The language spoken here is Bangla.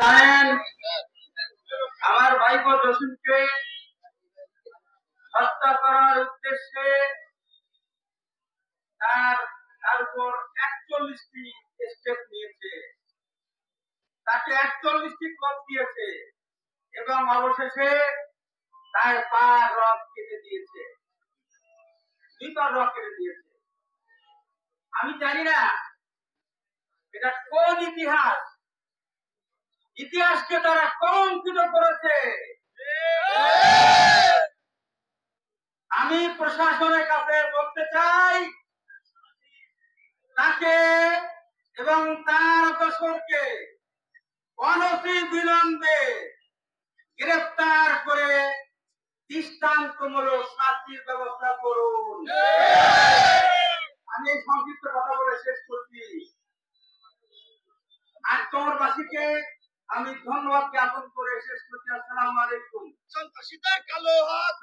জানেন আমার ভাইপো জসিমকে হত্যা করার উদ্দেশ্যে তার উপর ৪১টি স্টেপ নিয়েছে, তাকে ৪১টি কোপ দিয়েছে এবং অবশেষে তার পা রক কেটে দিয়েছে, ২ পা রক কেটে দিয়েছে। আমি জানি না এটা কোন ইতিহাসকে তারা কলঙ্কিত করেছে। আমি প্রশাসনের কাছে বলতে চাই, তাকে এবং তার দোসরকে অনতিবিলম্বে গ্রেফতার করে দৃষ্টান্তমূলক শাস্তির ব্যবস্থা করুন। আমি এই সংক্ষিপ্ত কথা বলে শেষ করছি। আর চরবাসীকে আমি ধন্যবাদ জ্ঞাপন করে শেষ করছি। আসসালামু আলাইকুম। সন্ত্রাসীদের কালো হাত